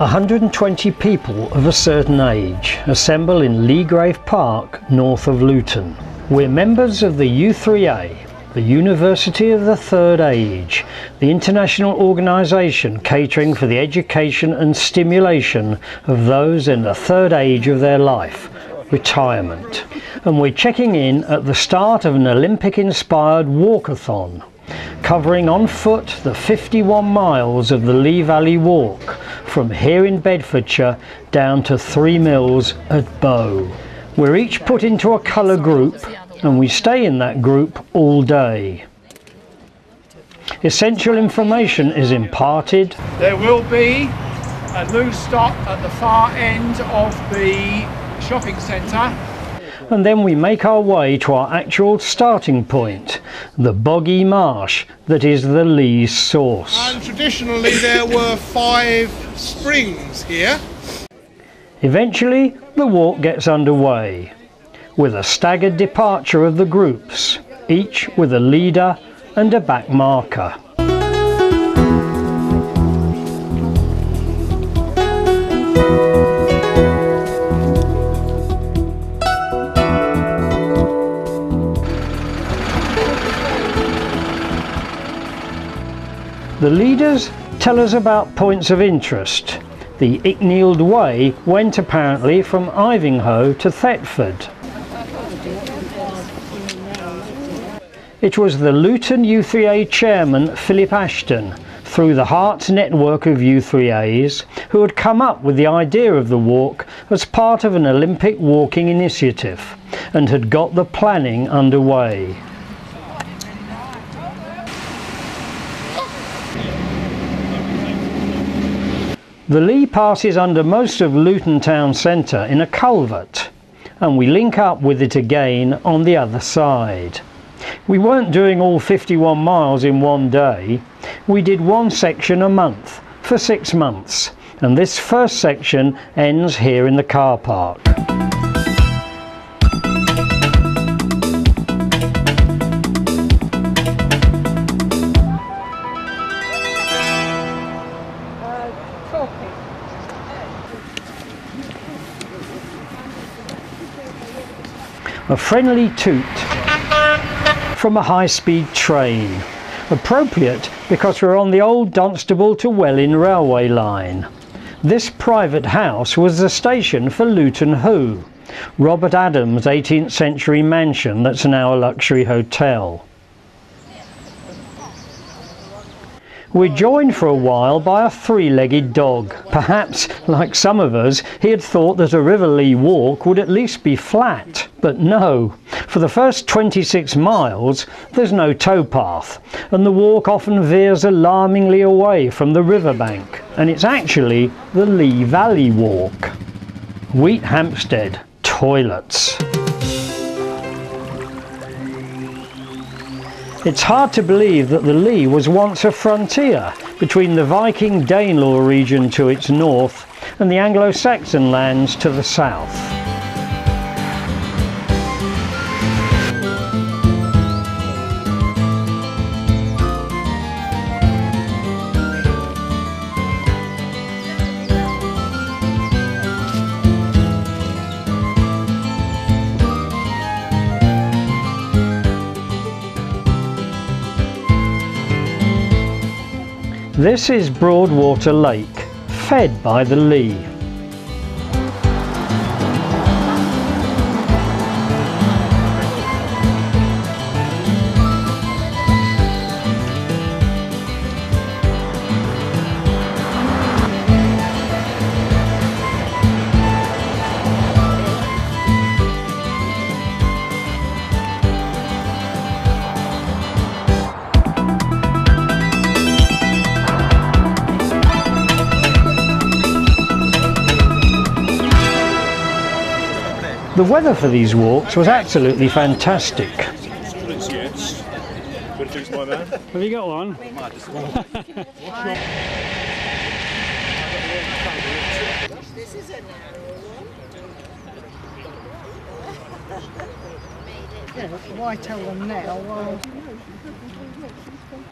120 people of a certain age assemble in Leagrave Park, north of Luton. We're members of the U3A, the University of the Third Age, the international organisation catering for the education and stimulation of those in the third age of their life, retirement. And we're checking in at the start of an Olympic-inspired walkathon, covering on foot the 51 miles of the Lea Valley walk from here in Bedfordshire down to 3 Mills at Bow. We're each put into a colour group and we stay in that group all day. Essential information is imparted. There will be a loose stop at the far end of the shopping centre. And then we make our way to our actual starting point, the boggy marsh that is the Lea's source. And traditionally there were 5 springs here. Eventually the walk gets underway, with a staggered departure of the groups, each with a leader and a back marker. The leaders tell us about points of interest. The Icknield Way went apparently from Ivinghoe to Thetford. It was the Luton U3A chairman Philip Ashton, through the Hearts network of U3As, who had come up with the idea of the walk as part of an Olympic walking initiative and had got the planning underway. The Lea passes under most of Luton town centre in a culvert, and we link up with it again on the other side. We weren't doing all 51 miles in one day. We did one section a month for 6 months, and this first section ends here in the car park. A friendly toot from a high-speed train, appropriate because we're on the old Dunstable to Welwyn railway line. This private house was the station for Luton Hoo, Robert Adams' 18th century mansion that's now a luxury hotel. We're joined for a while by a 3-legged dog. Perhaps, like some of us, he had thought that a River Lea walk would at least be flat. But no, for the first 26 miles there's no towpath, and the walk often veers alarmingly away from the riverbank, and it's actually the Lea Valley walk. Wheat Hampstead, toilets. It's hard to believe that the Lea was once a frontier between the Viking Danelaw region to its north and the Anglo-Saxon lands to the south. This is Broadwater Lake, fed by the Lea. The weather for these walks was absolutely fantastic. Have you got one? This is a narrow one. Yeah, why tell them now? Well,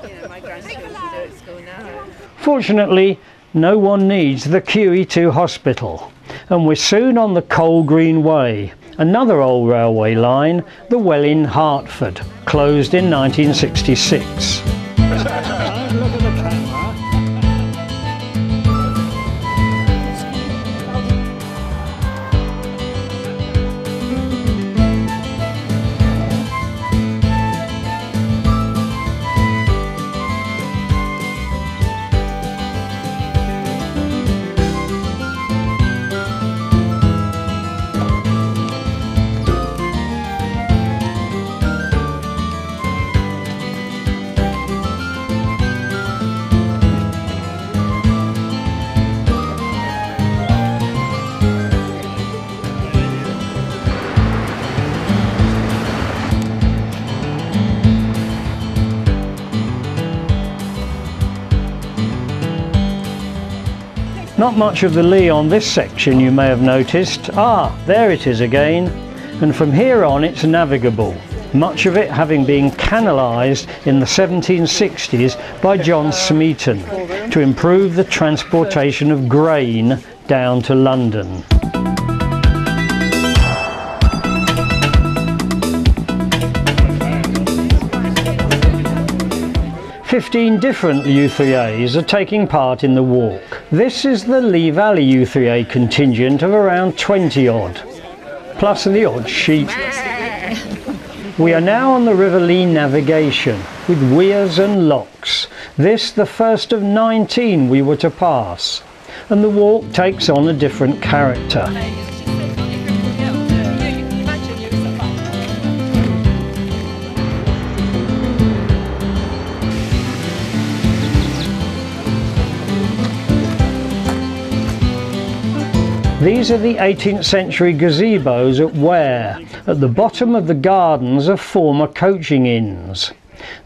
Yeah, my grandchildren do it at school now. Fortunately, no one needs the QE2 hospital, and we're soon on the Coal Green Way, another old railway line, the Welling Hertford, closed in 1966. Not much of the Lea on this section, you may have noticed. Ah, there it is again. And from here on it's navigable, much of it having been canalised in the 1760s by John Smeaton to improve the transportation of grain down to London. 15 different U3As are taking part in the walk. This is the Lea Valley U3A contingent of around 20 odd, plus the odd sheep. We are now on the River Lea navigation with weirs and locks. This the first of 19 we were to pass, and the walk takes on a different character. These are the 18th century gazebos at Ware. At the bottom of the gardens are former coaching inns.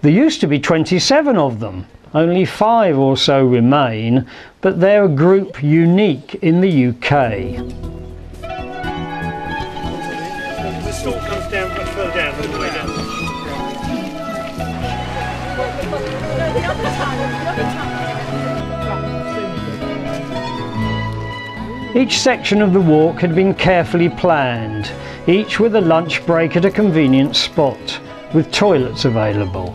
There used to be 27 of them. Only 5 or so remain, but they're a group unique in the UK. The store comes down much further down than the way down. Each section of the walk had been carefully planned, each with a lunch break at a convenient spot, with toilets available.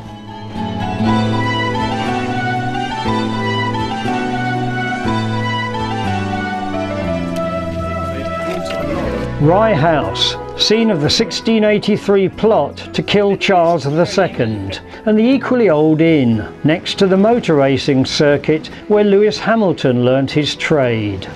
Rye House, scene of the 1683 plot to kill Charles II, and the equally old inn, next to the motor racing circuit where Lewis Hamilton learnt his trade.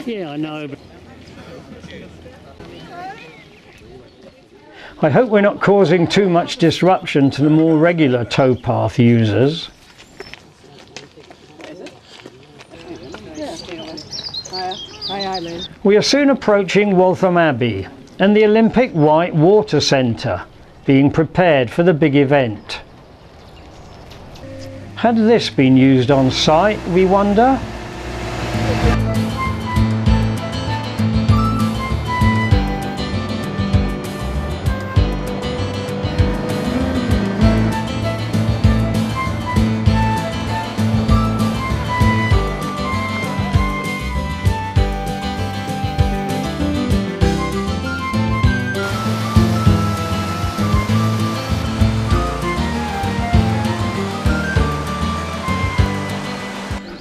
Yeah, I know. I hope we're not causing too much disruption to the more regular towpath users. We are soon approaching Waltham Abbey and the Olympic White Water Centre, being prepared for the big event. Had this been used on site, we wonder?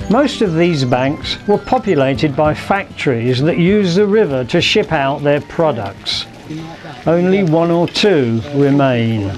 Most of these banks were populated by factories that use the river to ship out their products. Only 1 or 2 remain.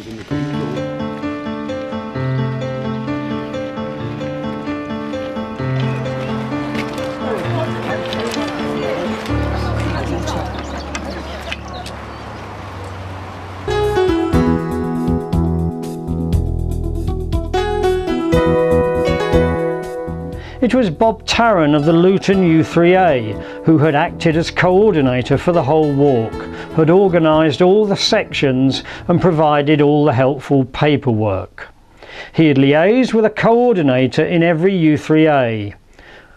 It was Bob Tarrant of the Luton U3A who had acted as coordinator for the whole walk, had organised all the sections and provided all the helpful paperwork. He had liaised with a coordinator in every U3A.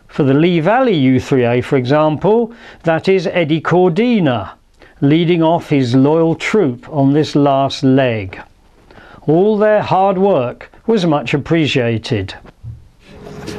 For the Lea Valley U3A, for example, that is Eddie Cordina, leading off his loyal troop on this last leg. All their hard work was much appreciated.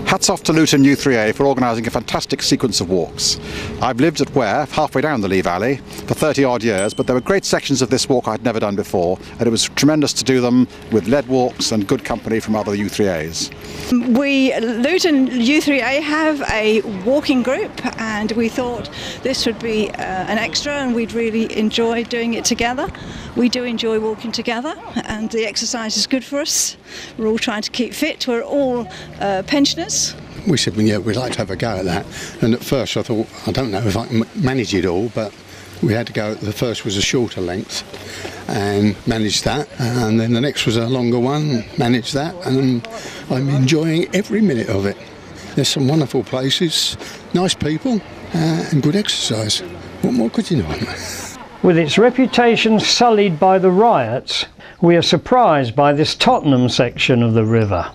Hats off to Luton U3A for organising a fantastic sequence of walks. I've lived at Ware, halfway down the Lea Valley, for 30 odd years, but there were great sections of this walk I'd never done before, and it was tremendous to do them with led walks and good company from other U3As. Luton U3A have a walking group, and we thought this would be an extra and we'd really enjoy doing it together. We do enjoy walking together and the exercise is good for us. We're all trying to keep fit, we're all pensioners. We said, well, yeah, we'd like to have a go at that. And at first I thought, I don't know if I can manage it all, but we had to go, the first was a shorter length and managed that. And then the next was a longer one, managed that. And I'm enjoying every minute of it. There's some wonderful places, nice people and good exercise. What more could you want? With its reputation sullied by the riots, we are surprised by this Tottenham section of the river.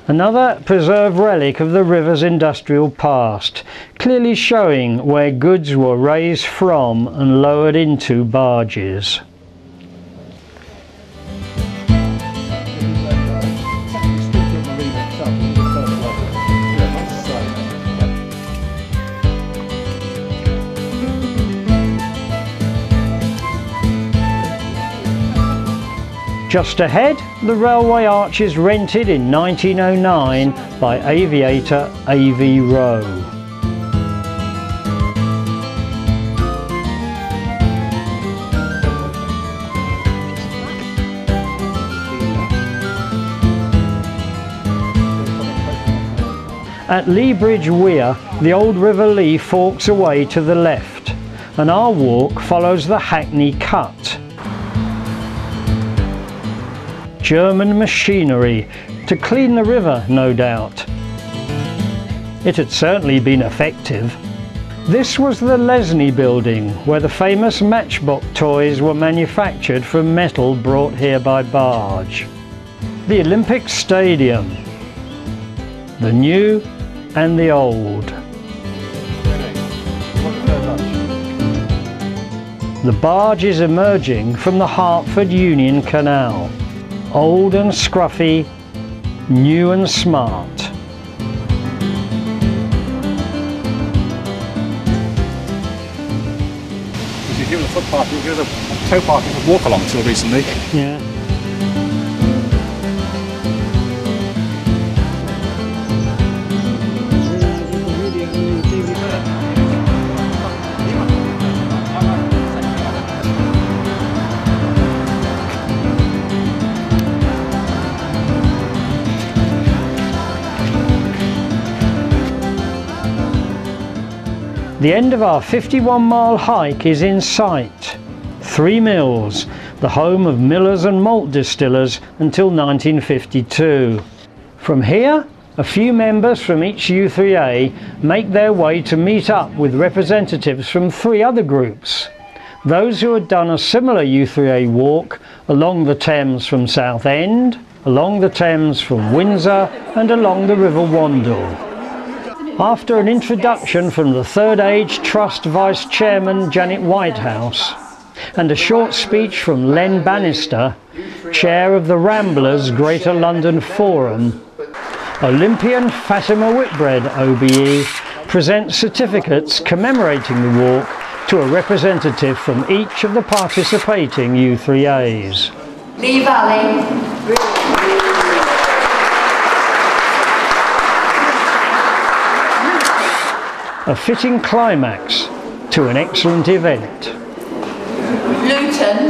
Another preserved relic of the river's industrial past, clearly showing where goods were raised from and lowered into barges. Just ahead, the railway arches rented in 1909 by aviator A.V. Rowe. At Lea Bridge Weir, the old River Lea forks away to the left, and our walk follows the Hackney Cut. German machinery to clean the river, no doubt. It had certainly been effective. This was the Lesney building, where the famous Matchbox toys were manufactured from metal brought here by barge. The Olympic Stadium, the new and the old. The barge is emerging from the Hertford Union Canal. Old and scruffy, new and smart. If you give us a footpath, you give us a tow path you could walk along till recently. Yeah. The end of our 51-mile hike is in sight. 3 Mills, the home of millers and malt distillers until 1952. From here, a few members from each U3A make their way to meet up with representatives from 3 other groups. Those who had done a similar U3A walk along the Thames from Southend, along the Thames from Windsor and along the River Wandle. After an introduction from the Third Age Trust Vice Chairman Janet Whitehouse and a short speech from Len Bannister, Chair of the Ramblers Greater London Forum, Olympian Fatima Whitbread OBE presents certificates commemorating the walk to a representative from each of the participating U3As. Lea Valley. A fitting climax to an excellent event. Luton.